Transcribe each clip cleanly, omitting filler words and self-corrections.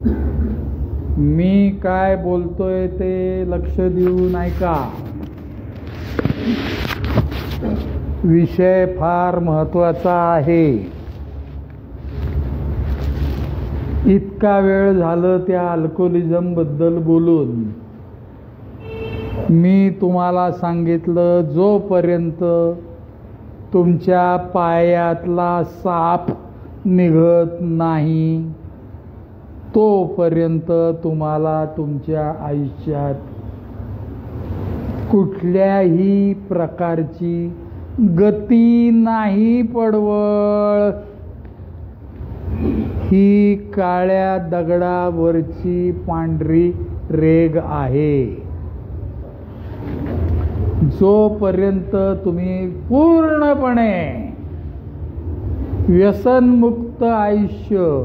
मी काय बोलतोय ते लक्ष देऊन ऐका. विषय फार महत्त्वाचा आहे. इतका वेळ झालं त्या अल्कोहोलिझम बद्दल बोलून. मी तुम्हाला सांगितलं, जोपर्यंत तुमच्या पायातला साप निघत नाही तोपर्यंत तुम्हाला तुमच्या आयुष्यात कुठल्याही प्रकारची गती नाही पडवळ. ही काळ्या दगडावरची पांढरी रेघ आहे. जोपर्यंत तुम्ही पूर्णपणे व्यसनमुक्त आयुष्य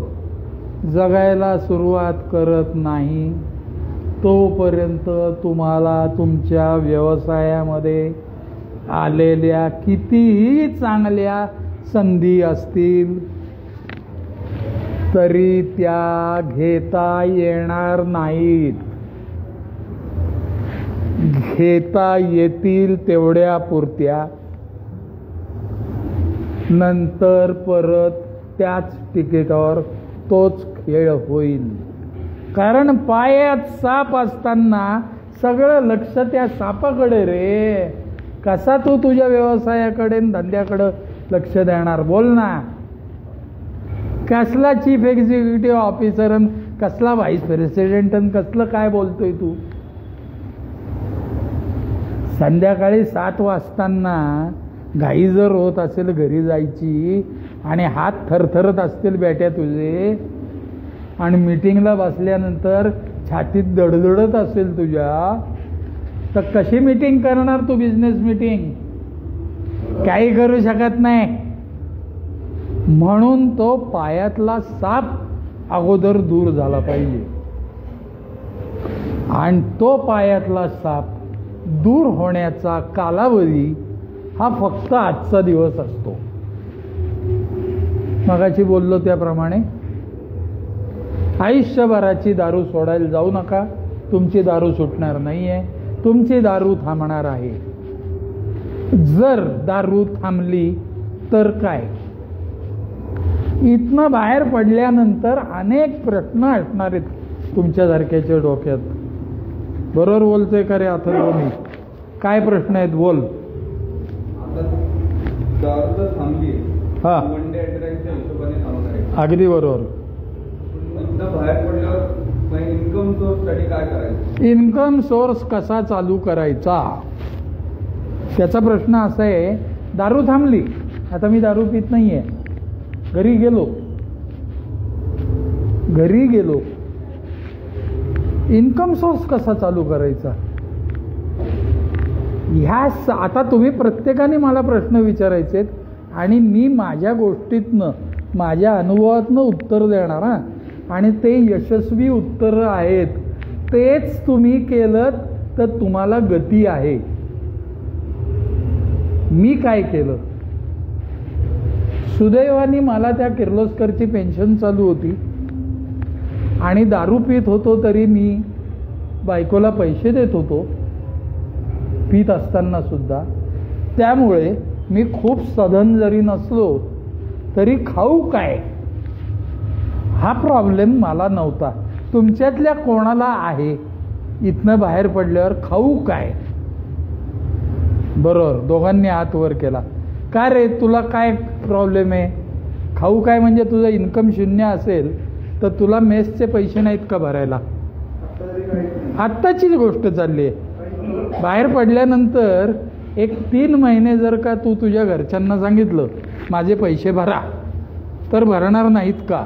जगायला सुरुवात करत नाही तोपर्यंत तुम्हाला तुमच्या व्यवसायामध्ये आलेल्या कितीही चांगल्या संधी असतील तरी त्या घेता येणार नाहीत. घेता येतील तेवढ्या पुरत्या, नंतर परत त्याच तिकिटावर तोच खेळ होईल. कारण पायात साप असताना सगळं लक्ष त्या सापाकडे रे. कसा तू तुझ्या व्यवसायाकडे धंद्याकडे लक्ष देणार? बोल ना. कसला चीफ एक्झिक्युटिव्ह ऑफिसर, कसला व्हाईस प्रेसिडेंट, कसलं काय बोलतोय तू? संध्याकाळी 7 वाजताना घाई जर होत असेल घरी जायची आणि हात थरथरत असतील बेट्या तुझे, आणि मीटिंगला बसल्यानंतर छातीत दडदडत असेल तुझ्या, तर कशी मीटिंग करणार तू? बिझनेस मीटिंग काही करू शकत नाही. म्हणून तो पायातला साप अगोदर दूर झाला पाहिजे. आणि तो पायातला साप दूर होण्याचा कालावधी हा फक्त आजचा दिवस असतो. मगाशी बोललो त्याप्रमाणे आयुष्यभराची दारू सोडायला जाऊ नका. तुमची दारू सुटणार नाहीये, तुमची दारू थांबणार आहे. जर दारू थांबली तर काय? इथनं बाहेर पडल्यानंतर अनेक प्रश्न असणार आहेत तुमच्यासारख्याच्या डोक्यात. बरोबर बोलतोय का रे अथर्व? मी काय प्रश्न आहेत? बोल. हा, अगदी बरोबर. इन्कम सोर्स कसा चालू करायचा त्याचा प्रश्न असा आहे. दारू थांबली, आता मी दारू पित नाहीये, घरी गेलो, इन्कम सोर्स कसा चालू करायचा? ह्या आता तुम्ही प्रत्येकाने मला प्रश्न विचारायचे आणि मी माझ्या गोष्टीतनं, माझ्या अनुभवातनं उत्तर देणार. आणि ते यशस्वी उत्तर आहेत. तेच तुम्ही केलं तर तुम्हाला गती आहे. मी काय केलं? सुदैवाने मला त्या किर्लोस्करची पेन्शन चालू होती आणि दारू पित होतो तरी मी बायकोला पैसे देत होतो पित असताना सुद्धा. त्यामुळे मी खूप सधन जरी नसलो तरी खाऊ काय हा प्रॉब्लेम मला नव्हता. तुमच्यातल्या कोणाला आहे इथनं बाहेर पडल्यावर खाऊ काय? बरोबर, दोघांनी हात वर केला. का रे, तुला काय प्रॉब्लेम आहे? खाऊ काय म्हणजे तुझं इन्कम 0 असेल तर तुला मेसचे पैसे नाहीत का भरायला? आत्ताचीच गोष्ट चालली आहे. बाहेर पडल्यानंतर एक 3 महिने जर का तू तुझ्या घरच्यांना सांगितलं माझे पैसे भरा, तर भरणार नाहीत का?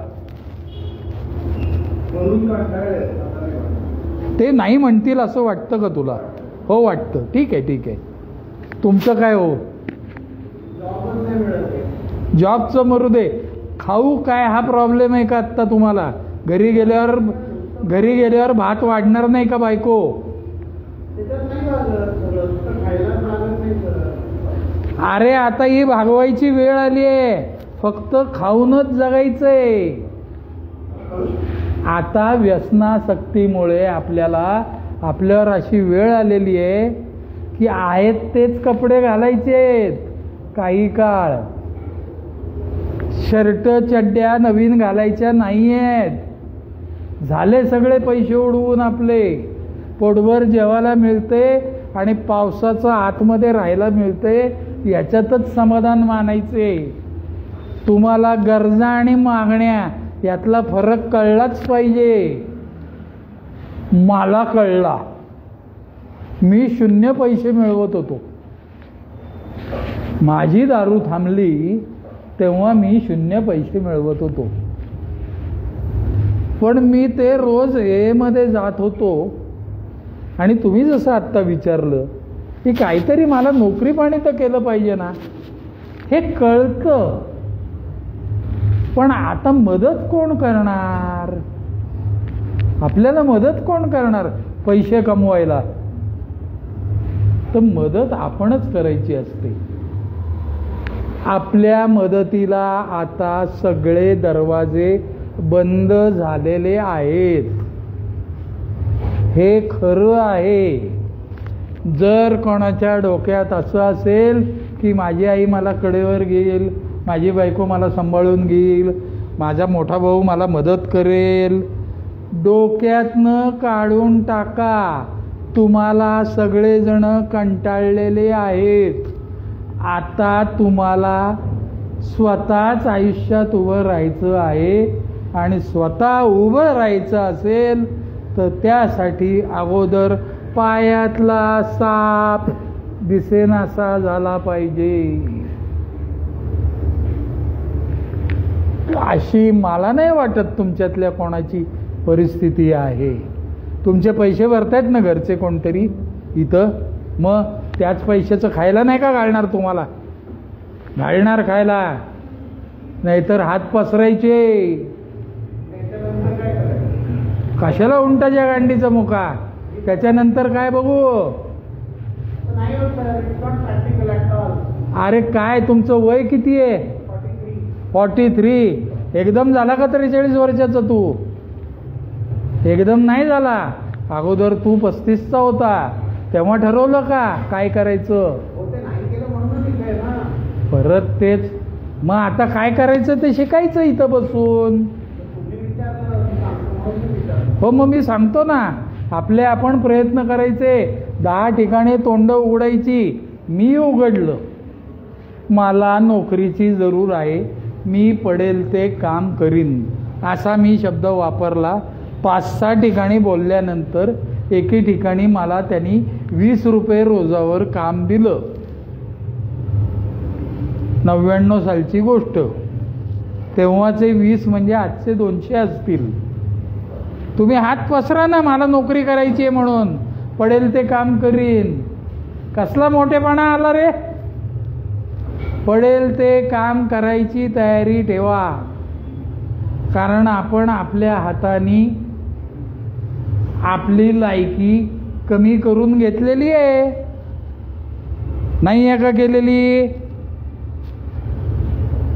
ते नाही म्हणतील असं वाटतं का तुला? हो वाटतं. ठीक आहे. तुमचं काय हो? जॉबचं मरू दे. खाऊ काय हा प्रॉब्लेम आहे का आत्ता तुम्हाला? घरी गेल्यावर भात वाढणार नाही का बायको? अरे आता ही भागवायची वेळ आली आहे. फक्त खाऊनच जगायचंय. आता व्यसनासक्तीमुळे आपल्यावर अशी वेळ आलेली आहे की आहेत तेच कपडे घालायचे काही काळ. शर्ट चड्ड्या नवीन घालायच्या नाही आहेत. झाले सगळे पैसे उडवून आपले. पोटभर जेवायला मिळते आणि पावसाचं आतमध्ये राहायला मिळते, याच्यातच समाधान मानायचे. तुम्हाला गरजा आणि मागण्या यातला फरक कळलाच पाहिजे. मला कळला. मी 0 पैसे मिळवत होतो. माझी दारू थांबली तेव्हा मी 0 पैसे मिळवत होतो. पण मी ते रोज मध्ये जात होतो. आणि तुम्ही जसं आत्ता विचारलं की काहीतरी मला नोकरी पाणी तर केलं पाहिजे ना, हे कळतं. पण आता मदत कोण करणार? आपल्याला मदत कोण करणार पैसे कमवायला? तर मदत आपणच करायची असते. आपल्या मदतीला आता सगळे दरवाजे बंद झालेले आहेत. हे खरं आहे. जर कोणाच्या डोक्यात असं असेल की माझी आई मला कडेवर घेईल, माझी बायको मला सांभाळून घेईल, माझा मोठा भाऊ मला मदत करेल, डोक्यातनं काढून टाका. तुम्हाला सगळेजण कंटाळलेले आहेत. आता तुम्हाला स्वतःच आयुष्यात उभं राहायचं आहे. आणि स्वतः उभं राहायचं असेल तर त्यासाठी अगोदर पायातला साप दिसेनासा झाला पाहिजे. अशी मला नाही वाटत तुमच्यातल्या कोणाची परिस्थिती आहे. तुमचे पैसे भरतायत ना घरचे कोणतरी इथं, मग त्याच पैशाचं खायला नाही का घालणार? तुम्हाला घालणार खायला, नाहीतर हात पसरायचे. कशाला उंटाच्या गांडीचा मुका? त्याच्यानंतर काय बघू? अरे काय तुमचं वय किती आहे? 43. एकदम झाला का 43 वर्षाचा तू? एकदम नाही झाला. अगोदर तू 35चा होता. तेव्हा ठरवलं का काय करायचं? परत तेच. मग आता काय करायचं ते शिकायचं इथं बसून. हो मग मी सांगतो ना, आपले आपण प्रयत्न करायचे. 10 ठिकाणी तोंड उघडायची. मी उघडलं. मला नोकरीची जरूर आहे, मी पडेल ते काम करीन असा मी शब्द वापरला. 5-6 ठिकाणी बोलल्यानंतर एके ठिकाणी मला त्यांनी 20 रुपये रोजावर काम दिलं. 99 सालची गोष्ट. तेव्हाचे 20 म्हणजे आजचे 200 असतील. तुम्ही हात पसरा ना, मला नोकरी करायची आहे म्हणून, पडेल ते काम करीन. कसला मोठेपणा आला रे? पडेल ते काम करायची तयारी ठेवा. कारण आपण आपल्या हाताने आपली लायकी कमी करून घेतलेली आहे. नाही आहे का केलेली?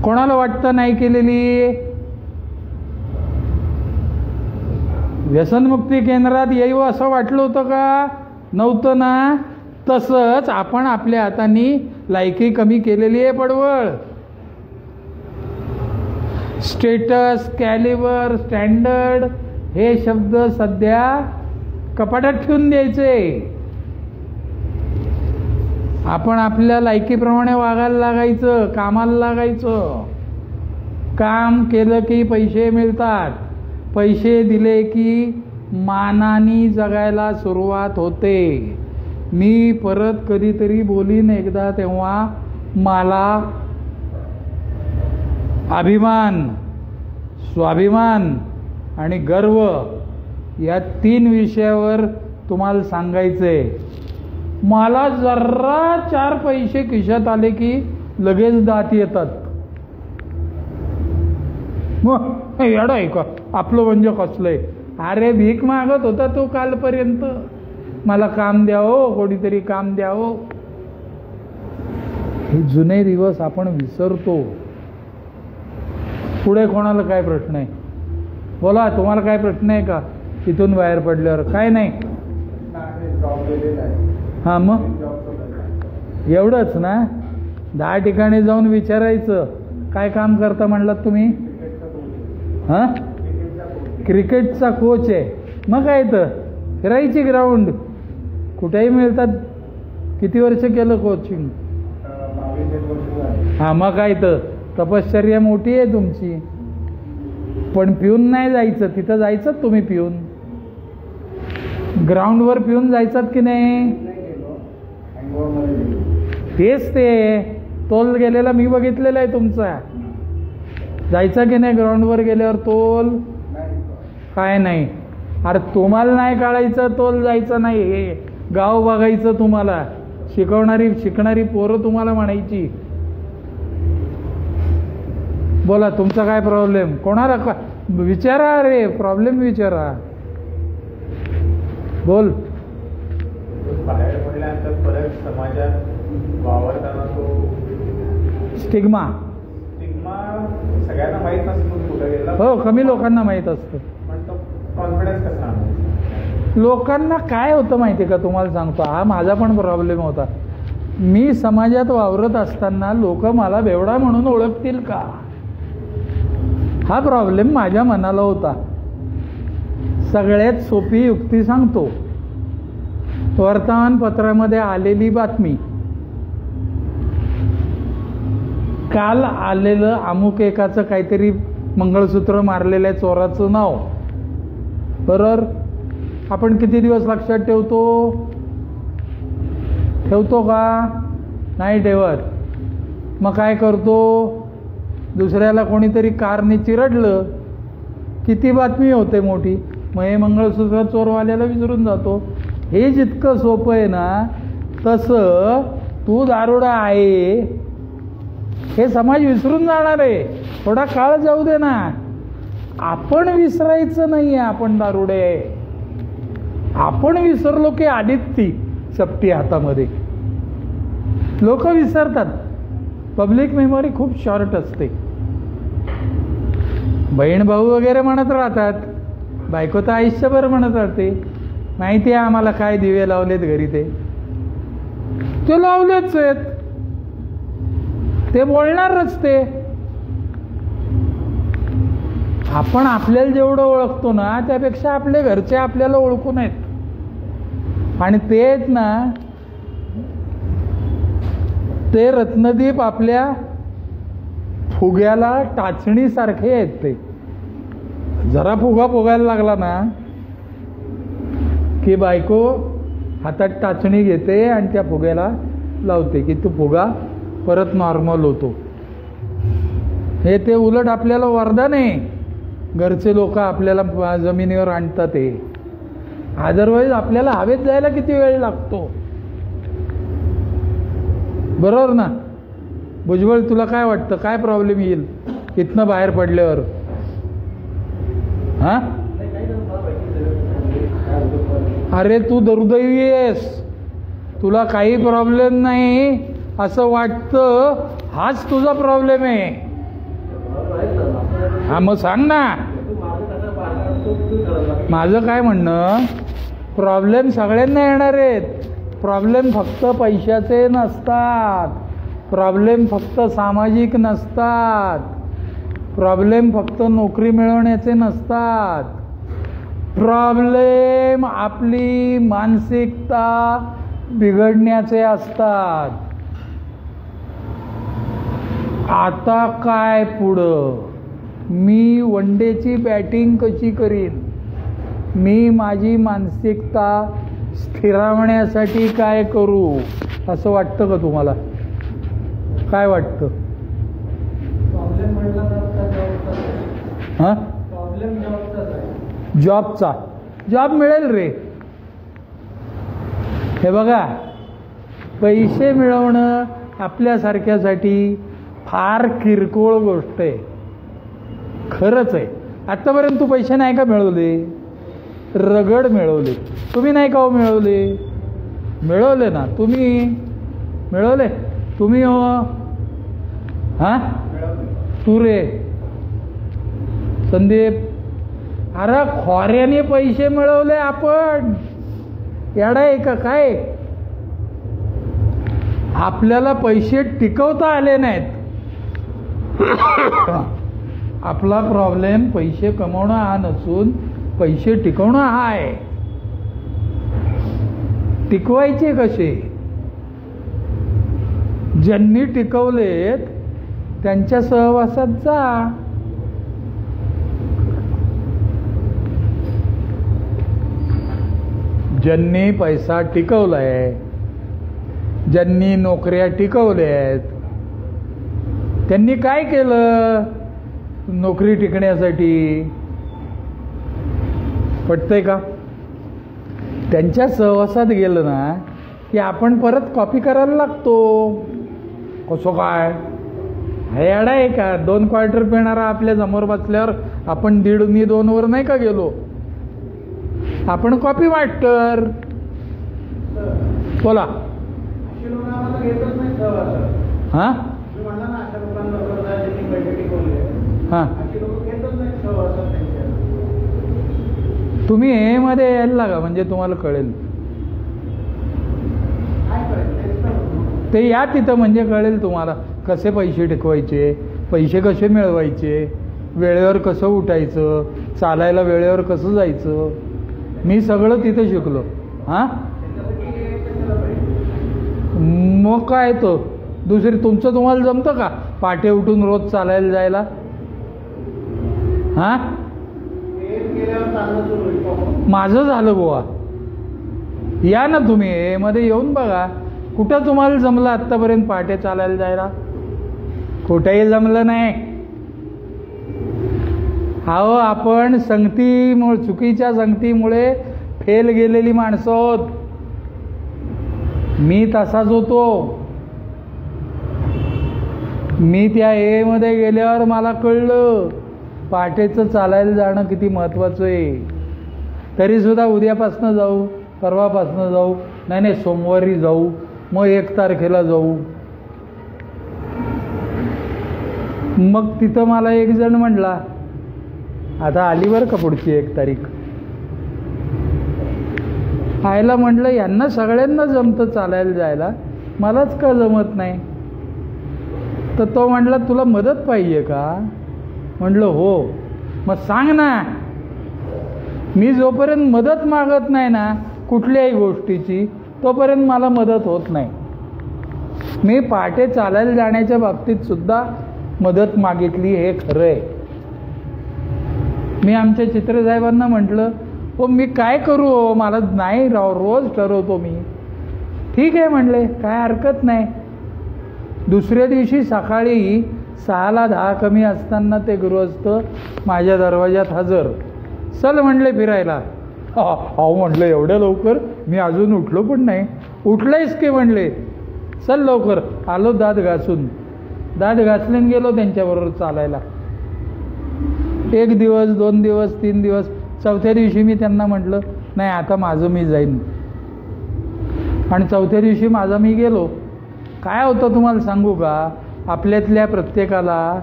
कोणाला वाटतं नाही केलेली? व्यसनमुक्ती केंद्रात येऊ असं वाटलं होतं का? नव्हतं ना. तसंच आपण आपल्या हाताने लायकी कमी केलेली आहे. पडवळ. स्टेटस, कॅलिबर, स्टँडर्ड हे शब्द सध्या कपाटात ठेवून द्यायचे. आपण आपल्या लायकीप्रमाणे वागायला लागायचं, कामाला लागायचं. काम केलं की पैसे मिळतात. पैसे दिले की मानाने जगायला सुरुवात होते. मी परत कधीतरी बोलीन एकदा, तेव्हा मला अभिमान, स्वाभिमान आणि गर्व या 3 विषयावर तुम्हाला सांगायचंय. मला जरा 4 पैसे खिशात आले की लगेच दात येतात. मग येडा आहे का? आपलं म्हणजे कसलंय? अरे भीक मागत होता तो कालपर्यंत, मला काम द्यावो, कोणीतरी काम द्यावो. हे जुने दिवस आपण विसरतो. पुढे कोणाला काय प्रश्न आहे? बोला, तुम्हाला काय प्रश्न आहे का इथून बाहेर पडल्यावर? काय नाही. हां, मग एवढंच ना? 10 ठिकाणी जाऊन विचारायचं काय काम करता म्हणलात तुम्ही? हां, क्रिकेटचा कोच आहे. मग काय तर फिरायची ग्राउंड कुठेही मिळतात. किती वर्ष केलं कोचिंग? हां, मग काय तर तपश्चर्या मोठी आहे तुमची. पण पिऊन नाही जायचं. तिथं जायचं तुम्ही पिऊन, ग्राउंडवर पिऊन जायचात की नाही? तेच ते तोल गेलेला मी बघितलेला आहे तुमचा. जायचा की नाही ग्राउंडवर गेल्यावर तोल? काय नाही. अरे तुम्हाला नाही काढायचं तोल, जायचं नाही. हे गाव बघायचं तुम्हाला. शिकणारी पोरं तुम्हाला म्हणायची. बोला, तुमचा काय प्रॉब्लेम? कोणाला विचारा रे, प्रॉब्लेम विचारा. बोल. बाहेर पडल्यानंतर परत समाजात वावरताना तो स्टिग्मा सगळ्यांना माहीत नसतो कुठं गेला. हो, कमी लोकांना माहीत असतं. पण तो कॉन्फिडन्स कसा आणायचा? लोकांना काय होतं माहिती आहे का? तुम्हाला सांगतो, हा माझा पण प्रॉब्लेम होता. मी समाजात वावरत असताना लोक मला बेवडा म्हणून ओळखतील का, हा प्रॉब्लेम माझ्या मनाला होता. सगळ्यात सोपी युक्ती सांगतो. वर्तमानपत्रामध्ये आलेली बातमी, काल आलेलं अमुक एकाचं काहीतरी मंगळसूत्र मारलेल्या चोराचं नाव. बरोबर, आपण किती दिवस लक्षात ठेवतो का? नाही ठेवत. मग काय करतो? दुसऱ्याला कोणीतरी कारने चिरडलं, किती बातमी होते मोठी. मग हे मंगळसूत्र चोरवाल्याला विसरून जातो. हे जितकं सोपं आहे ना, तसं तू दारुडा आहे हे समाज विसरून जाणार आहे. थोडा काळ जाऊ दे ना. आपण विसरायचं नाही आहे आपण दारुडे आहे. आपण विसरलो की आधीच ती चपटी हातामध्ये. लोक विसरतात. पब्लिक मेमरी खूप शॉर्ट असते. बहीण भाऊ वगैरे म्हणत राहतात, बायको तर आयुष्यभर म्हणत राहते, माहिती आहे आम्हाला काय दिवे लावलेत घरी. ते लावलेच आहेत, ते बोलणारच. ते आपण आपल्याला जेवढं ओळखतो ना, त्यापेक्षा आपले घरचे आपल्याला ओळखू नयेत. आणि तेच ना, ते रत्नदीप आपल्या फुग्याला टाचणीसारखे आहेत. ते जरा फुगा फुगायला लागला ना की बायको हातात टाचणी घेते आणि त्या फुग्याला लावते की तो फुगा परत नॉर्मल होतो. हे ते उलट आपल्याला वरदान आहे. घरचे लोक आपल्याला जमिनीवर आणतात. ते अदरवाईज आपल्याला हवेत जायला किती वेळ लागतो. बरोबर ना? भुजबळ, तुला काय वाटतं, काय प्रॉब्लेम येईल इथनं बाहेर पडल्यावर? हा, अरे तू दुर्दैवी आहेस, तुला काही प्रॉब्लेम नाही असं वाटतं, हाच तुझा प्रॉब्लेम आहे. हा, मग सांग ना. माझं काय म्हणणं, प्रॉब्लेम सगळ्यांना येणार आहेत. प्रॉब्लेम फक्त पैशाचे नसतात. प्रॉब्लेम फक्त सामाजिक नसतात. प्रॉब्लेम फक्त नोकरी मिळवण्याचे नसतात. प्रॉब्लेम आपली मानसिकता बिघडण्याचे असतात. आता काय पुढं? मी वनडेची बॅटिंग कशी करीन? मी माझी मानसिकता स्थिरावण्यासाठी काय करू? असं वाटतं का तुम्हाला? काय वाटतं? प्रॉब्लेम म्हटला हां, प्रॉब्लेम जॉबचा. जॉब मिळेल रे. हे बघा, पैसे मिळवणं आपल्यासारख्यासाठी फार किरकोळ गोष्ट आहे. खरंच आहे. आत्तापर्यंत तू पैसे नाही का मिळवले? रगड मिळवले. तुम्ही नाही का हो मिळवले? मिळवले ना तुम्ही. मिळवले तुम्ही हो. हां, तू रे संदीप, अरे खोऱ्याने पैसे मिळवले आपण, येडा आहे का काय? आपल्याला पैसे टिकवता आले नाहीत. आपला प्रॉब्लेम पैसे कमवणं हा नसून पैसे टिकवणं हा आहे. टिकवायचे कसे? ज्यांनी टिकवलेत त्यांच्या सहवासात जा. ज्यांनी पैसा टिकवलाय, ज्यांनी नोकऱ्या टिकवल्या आहेत, त्यांनी काय केलं नोकरी टिकण्यासाठी? पटतंय का? त्यांच्या सहवासात गेलं ना की आपण परत कॉपी करायला लागतो. कसं काय? हे येडा आहे का? 2 क्वार्टर पिणारा आपल्या समोर बसल्यावर आपण 1.5 2 नाही का गेलो? आपण कॉपी मास्टर. बोला. अशी लोक आम्हाला घेतच नाही सहवासात. हां तुम्ही म्हणला ना अशा लोकांबरोबर जा ज्यांनी पैसे टिकवले, हां अशी लोक घेतच नाही सहवासात त्यांच्या. तुम्ही हे मध्ये यायला लागा म्हणजे तुम्हाला कळेल. काय करायचं ते या तिथं म्हणजे कळेल तुम्हाला कसे पैसे टिकवायचे, पैसे कसे मिळवायचे, वेळेवर कसं उठायचं, चालायला वेळेवर कसं जायचं. मी सगळं तिथं शिकलो. हां मग काय तो दुसरी तुमचं तुम्हाला जमतं का पहाटे उठून रोज चालायला जायला? हां माझं झालं बुवा. या ना तुम्ही हे मध्ये येऊन बघा कुठं तुम्हाला जमलं आत्तापर्यंत पहाटे चालायला जायला? कुठेही जमलं नाही. अहो आपण संगतीमुळे, चुकीच्या संगतीमुळे फेल गेलेली माणसं आहोत. मी तसाच होतो. मी त्या ए मध्ये गेल्यावर मला कळलं पहाटेचं चालायला जाणं किती महत्वाचं आहे. तरी सुद्धा उद्यापासनं जाऊ, परवापासनं जाऊ, नाही सोमवारी जाऊ, मग 1 तारखेला जाऊ. मग तिथं मला एक जण म्हणला आता आली बरं का पुढची 1 तारीख. आयला म्हटलं यांना सगळ्यांना जमतं चालायला जायला, मलाच का जमत नाही? तर तो म्हटला तुला मदत पाहिजे का? म्हटलं हो. मग सांग ना. मी जोपर्यंत मदत मागत नाही ना कुठल्याही गोष्टीची तोपर्यंत मला मदत होत नाही. मी पहाटे चालायला जाण्याच्या बाबतीत सुद्धा मदत मागितली हे खरं आहे. मी आमच्या चित्रसाहेबांना म्हटलं हो मी काय करू हो, मला नाही राव, रोज ठरवतो मी. ठीक आहे म्हणले, काय हरकत नाही. दुसऱ्या दिवशी सकाळी 6ला 10 कमी असताना ते गृहस्थ माझ्या दरवाजात हजर. चल म्हणले फिरायला. अहो म्हटलं एवढ्या लवकर? मी अजून उठलो पण नाही. उठलंयस की म्हणले, चल लवकर. आलो दात घासून. दात घासले गेलो त्यांच्याबरोबर चालायला. 1 दिवस 2 दिवस 3 दिवस, 4थ्या दिवशी मी त्यांना म्हटलं नाही आता माझं मी जाईन. आणि 4थ्या दिवशी माझा मी गेलो. काय होतं तुम्हाला सांगू का? आपल्यातल्या प्रत्येकाला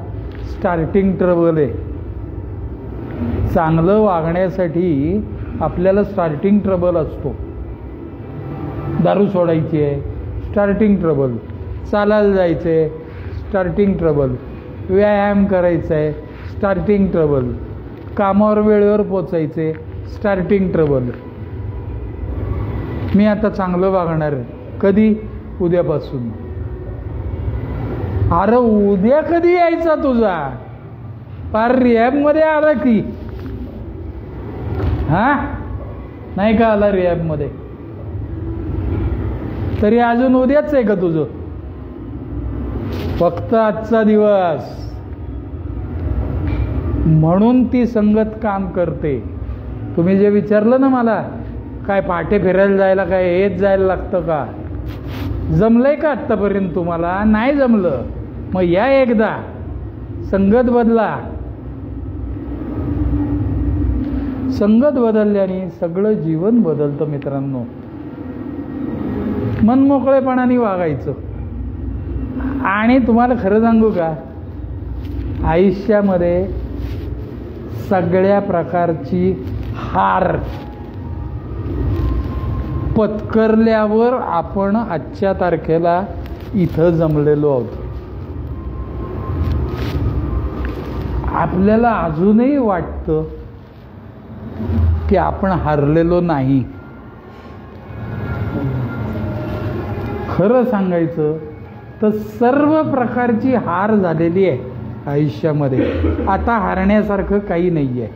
स्टार्टिंग ट्रबल आहे. चांगलं वागण्यासाठी आपल्याला स्टार्टिंग ट्रबल असतो. दारू सोडायची आहे, स्टार्टिंग ट्रबल. चालायला जायचं आहे, स्टार्टिंग ट्रबल. व्यायाम करायचा आहे, स्टार्टिंग ट्रबल. कामावर वेळेवर पोचायचे, स्टार्टिंग ट्रबल. मी आता चांगलं वागणार आहे. कधी? उद्यापासून. अरे उद्या कधी यायचा तुझा? पार रिहॅबमध्ये आला की? हा नाही का आला रिहॅबमध्ये? तरी अजून उद्याच आहे का तुझं? फक्त आजचा दिवस. म्हणून ती संगत काम करते. तुम्ही जे विचारलं ना मला काय पहाटे फिरायला जायला काय हेच जायला लागतं का? जमलंय का आत्तापर्यंत तुम्हाला? नाही जमलं. मग या एकदा, संगत बदला. संगत बदलल्याने सगळं जीवन बदलतं मित्रांनो. मनमोकळेपणाने वागायचं. आणि तुम्हाला खरं सांगू का, आयुष्यामध्ये सगळ्या प्रकारची हार पत्करल्यावर आपण आजच्या तारखेला इथं जमलेलो आहोत. आपल्याला अजूनही वाटतं की आपण हारलेलो नाही. खरं सांगायचं तर सर्व प्रकारची हार झालेली आहे आयुष्यामध्ये. आता हारण्यासारखं काही नाही आहे.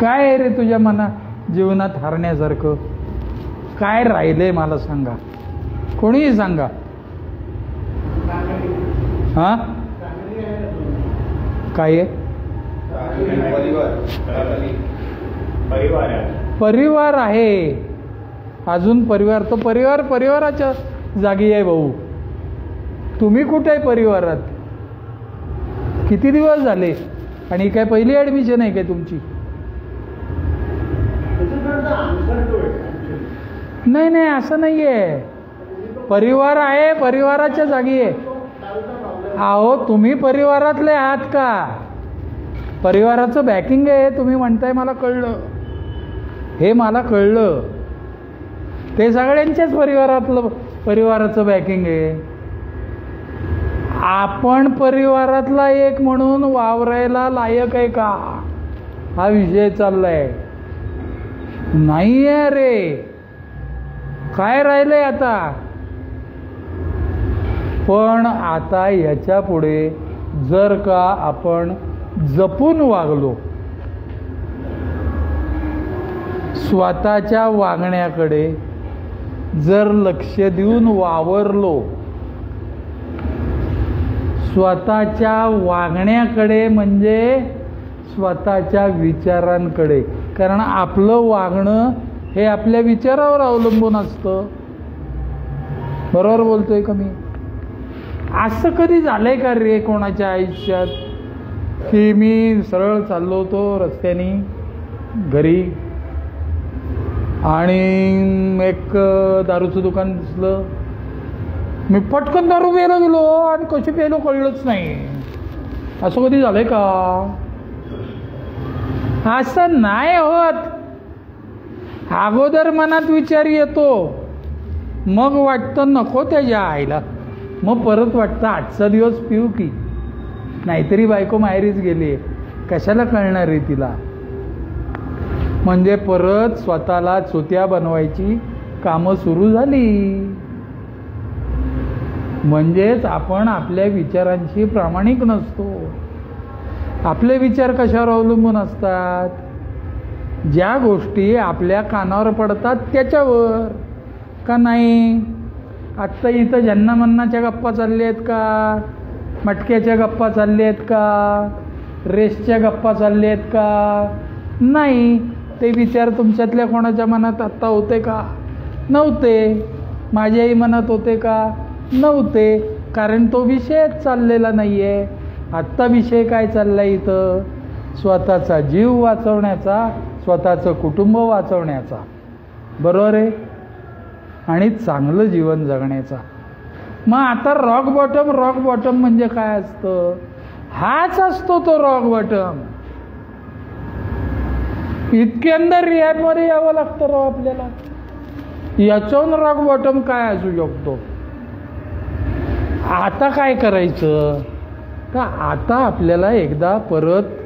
काय आहे रे तुझ्या जीवनात हारण्यासारखं? काय राहिलंय मला सांगा, कोणीही सांगा. हा काय आहे? परिवार आहे. अजून परिवार, तो परिवाराच्या जागी आहे भाऊ. तुम्ही कुठे आहे परिवारात? किती दिवस झाले? आणि काय पहिली ॲडमिशन आहे काय तुमची? नाही नाही, असं नाही आहे. परिवार आहे, परिवाराच्या जागी आहे. अहो तुम्ही परिवारातले आहात का? परिवाराचं बॅकिंग आहे तुम्ही म्हणताय, मला कळलं, हे मला कळलं. ते सगळ्यांच्याच परिवाराचं बॅकिंग आहे. आपण परिवारातला एक म्हणून वावरायला लायक आहे का, हा विषय चाललाय. नाही आहे रे. काय राहिलंय आता? पण आता ह्याच्या पुढे जर का आपण जपून वागलो, स्वतःच्या वागण्याकडे जर लक्ष देऊन वावरलो, स्वतःच्या वागण्याकडे म्हणजे स्वतःच्या विचारांकडे, कारण आपलं वागणं हे आपल्या विचारावर अवलंबून असतं. बरोबर बोलतोय का मी? असं कधी झालंय का रे कोणाच्या आयुष्यात की मी सरळ चाललो होतो रस्त्याने घरी आणि एक दारूचं दुकान दिसलं, मी पटकन दारू प्यायला गेलो आणि कशी प्यायलो कळलंच नाही. असं कधी झालंय का? असं नाही होत. अगोदर मनात विचार येतो, मग वाटतं नको त्याच्या आईला, मग परत वाटतं आजचा दिवस पिऊ की, नाहीतरी बायको माहेरीच गेली, कशाला कळणार आहे तिला. म्हणजे परत स्वतःला चुत्या बनवायची कामं सुरू झाली. म्हणजेच आपण आपल्या विचारांशी प्रामाणिक नसतो. आपले विचार कशावर अवलंबून असतात? ज्या गोष्टी आपल्या कानावर पडतात त्याच्यावर. का नाही? आत्ता इथं जन्नमन्नाच्या गप्पा चालल्या आहेत का? मटक्याच्या गप्पा चालल्या आहेत का? रेसच्या गप्पा चालल्या आहेत का? नाही. ते विचार तुमच्यातल्या कोणाच्या मनात आत्ता होते का? नव्हते. माझ्याही मनात होते का? नव्हते. कारण तो विषयच चाललेला नाही आहे. आत्ता विषय काय चालला इथं? स्वतःचा जीव वाचवण्याचा, स्वतःचं कुटुंब वाचवण्याचा, बरोबर आहे, आणि चांगलं जीवन जगण्याचा. मग आता रॉक बॉटम म्हणजे काय असतं? हाच असतो तो रॉक बॉटम. इतक्यांदा रिहॅबमध्ये यावं लागतं राव आपल्याला. याच्याहून रॉक बॉटम काय असू शकतो? आता काय करायचं? तर आता आपल्याला एकदा परत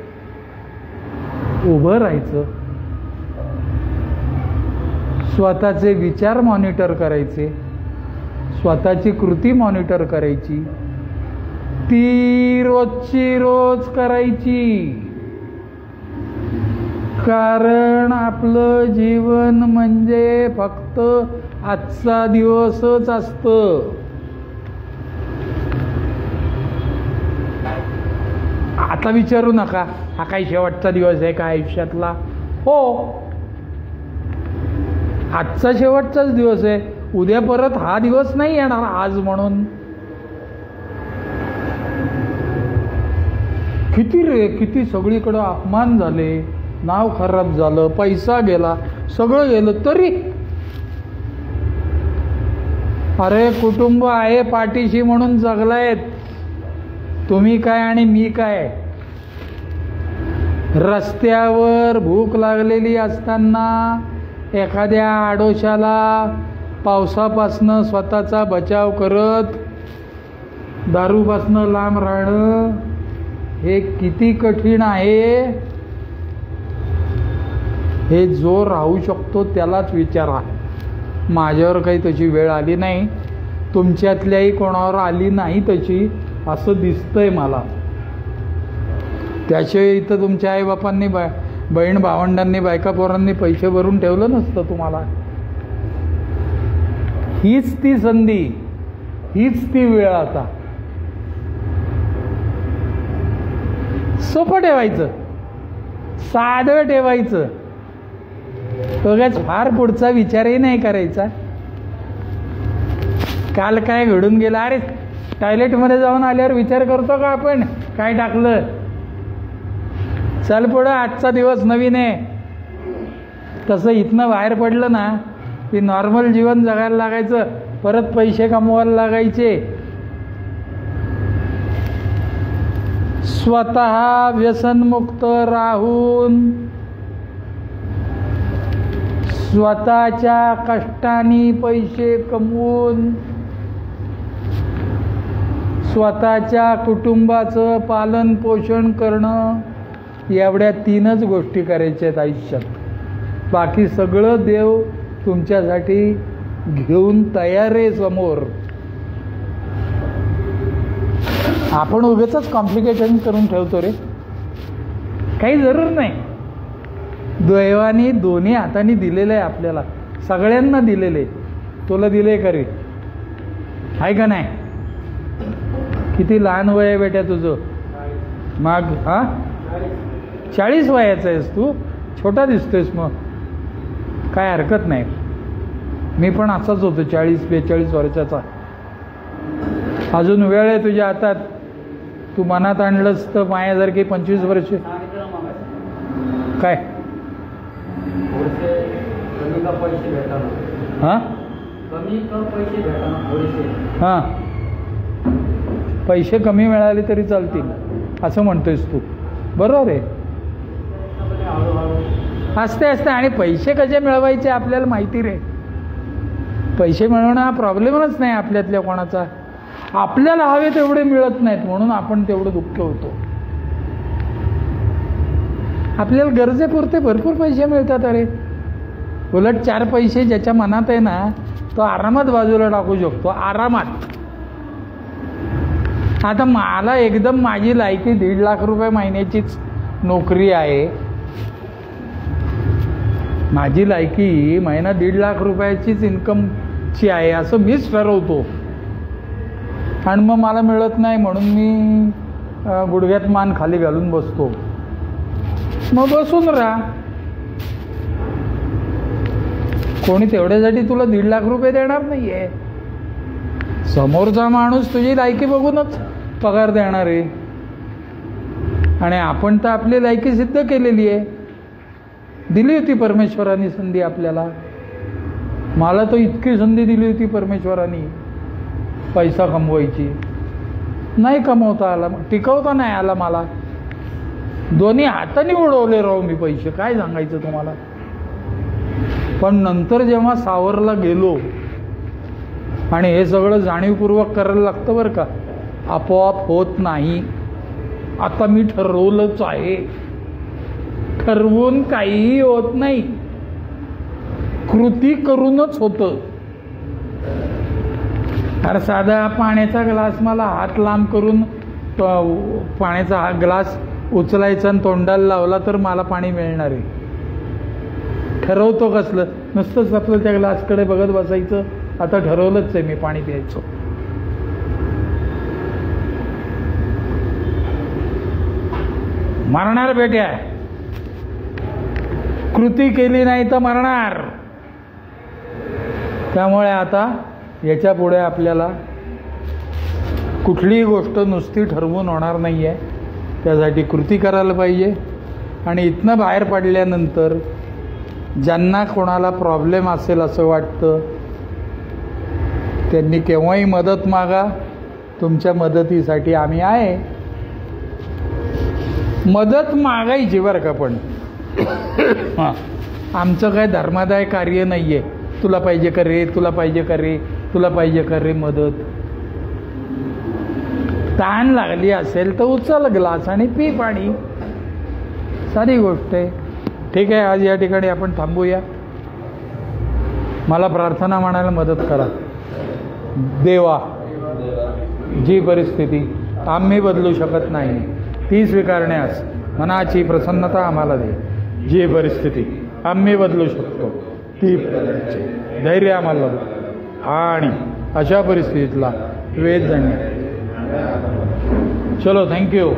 उभं राहायचं, स्वतःचे विचार मॉनिटर करायचे, स्वतःची कृती मॉनिटर करायची, ती रोजची रोज करायची. कारण आपलं जीवन म्हणजे फक्त आजचा दिवसच असतं. आता विचारू नका हा काही शेवटचा दिवस आहे का आयुष्यातला. हो, आजचा शेवटचाच दिवस आहे. उद्या परत हा दिवस नाही येणार आज म्हणून. किती सगळीकडं अपमान झाले, नाव खराब झालं, पैसा गेला, सगळं गेलं, तरी अरे कुटुंब आहे पाठीशी म्हणून जगलायत. तुम्ही काय आणि मी काय, रस्त्यावर भूक लागलेली असताना एखाद्या आडोशाला पावसापासनं स्वतःचा बचाव करत दारूपासनं लांब राहणं हे किती कठीण आहे हे जो राहू शकतो त्यालाच विचारा. माझ्यावर काही तशी वेळ आली नाही, तुमच्यातल्याही कोणावर आली नाही तशी असं दिसतंय मला. त्याशिवाय इथं तुमच्या आईबापांनी बहीण भावंडांनी बायका पोरांनी पैसे भरून ठेवलं नसतं तुम्हाला. हीच ती संधी, हीच ती वेळ. आता सोपं ठेवायचं, साधं ठेवायचं, उगाच फार पुढचा विचारही नाही करायचा. काल काय घडून गेलं, अरे टॉयलेटमध्ये जाऊन आल्यावर विचार करतो का आपण काय टाकलं. चल पुढं, आजचा दिवस नवीन आहे. तसं इथनं बाहेर पडलं ना की नॉर्मल जीवन जगायला लागायचं, परत पैसे कमवायला लागायचे. स्वतः व्यसनमुक्त राहून स्वतःच्या कष्टाने पैसे कमवून स्वतःच्या कुटुंबाचं पालन पोषण करणं, एवढ्या 3च गोष्टी करायच्या आहेत आयुष्यात. बाकी सगळं देव तुमच्यासाठी घेऊन तयार आहे समोर. आपण उगाचच कॉम्प्लिकेशन करून ठेवतो रे, काही जरूर नाही. देवाने दोन्ही हाताने दिलेलं आहे आपल्याला, सगळ्यांना दिलेले. तुला दिले का रे, आहे का नाही? किती लहान वय आहे बेट्या तुझं? मग 40 वयाचा आहेस तू, छोटा दिसतोयस. मग काय हरकत नाही. मी पण असाच होतो 40-42 वर्षाचा. अजून वेळ आहे तुझ्या हातात. तू मनात आणलंस तर माझ्यासारखी 25 वर्ष. काय हां हां पैसे कमी मिळाले तरी चालतील असं म्हणतोयस तू. बरोबर आहे, असते असते. आणि पैसे कसे मिळवायचे आपल्याला माहिती रे. पैसे मिळवणं हा प्रॉब्लेमच नाही आपल्यातल्या कोणाचा. आपल्याला हवे तेवढे मिळत नाहीत म्हणून आपण तेवढं दुःख होतो. आपल्याला गरजेपुरते भरपूर पैसे मिळतात. अरे उलट 4 पैसे ज्याच्या मनात आहे ना तो आरामात बाजूला टाकू शकतो, आरामात. आता मला एकदम माझी लायकी 1.5 लाख रुपये महिन्याचीच नोकरी आहे. माझी लायकी महिना 1.5 लाख रुपयाचीच इन्कमची आहे असं मीच ठरवतो. आणि मग मला मिळत नाही म्हणून मी गुडघ्यात मान खाली घालून बसतो. मग बसून राहा. कोणी तेवढ्यासाठी तुला 1.5 लाख रुपये देणार नाहीये. समोरचा माणूस तुझी लायकी बघूनच पगार देणार आहे. आणि आपण तर आपली लायकी सिद्ध केलेली आहे. दिली होती परमेश्वराने संधी आपल्याला. मला तर इतकी संधी दिली होती परमेश्वराने पैसा कमवायची, नाही कमवता आला, टिकवता नाही आला मला. दोन्ही हाताने उडवले राहू मी पैसे, काय सांगायचं तुम्हाला. पण नंतर जेव्हा सावरला गेलो आणि हे सगळं जाणीवपूर्वक करायला लागतं बरं का, आपोआप होत नाही. आता मी ठरवलंच आहे, ठरवून काहीही होत नाही, कृती करूनच होतं. अरे साधा पाण्याचा ग्लास मला हात लांब करून पाण्याचा हा ग्लास उचलायचा आणि तोंडाला लावला तर मला पाणी मिळणार आहे. ठरवतो कसलं, नुसतंच आपलं त्या ग्लासकडे बघत बसायचं. आता ठरवलंच आहे मी पाणी प्यायचं. मरणार बेट्या, कृती केली नाही तर मरणार. त्यामुळे आता याच्या पुढे आपल्याला कुठलीही गोष्ट नुसती ठरवून होणार नाही आहे. त्यासाठी कृती करायला पाहिजे. आणि इथनं बाहेर पडल्यानंतर ज्यांना कोणाला प्रॉब्लेम असेल असं वाटतं त्यांनी केव्हाही मदत मागा. तुमच्या मदतीसाठी आम्ही आहे. मदत मागायची बरं का, पण हां, आमचं काय धर्मादाय कार्य नाही आहे. तुला पाहिजे का रे, तुला पाहिजे का रे, तुला पाहिजे का रे मदत. तहान लागली असेल तर उचल ग्लास आणि पी पाणी, सारी गोष्ट आहे. ठीक आहे, आज या ठिकाणी आपण थांबूया. मला प्रार्थना म्हणायला मदत करा. देवा, जी परिस्थिती आम्ही बदलू शकत नाही ती स्वीकारण्यास मनाची प्रसन्नता आम्हाला दे. जी परिस्थिती आम्ही बदलू शकतो ती धैर्य आम्हाला दे आणि अशा परिस्थितीतला वेध जाणे. चलो, थँक्यू.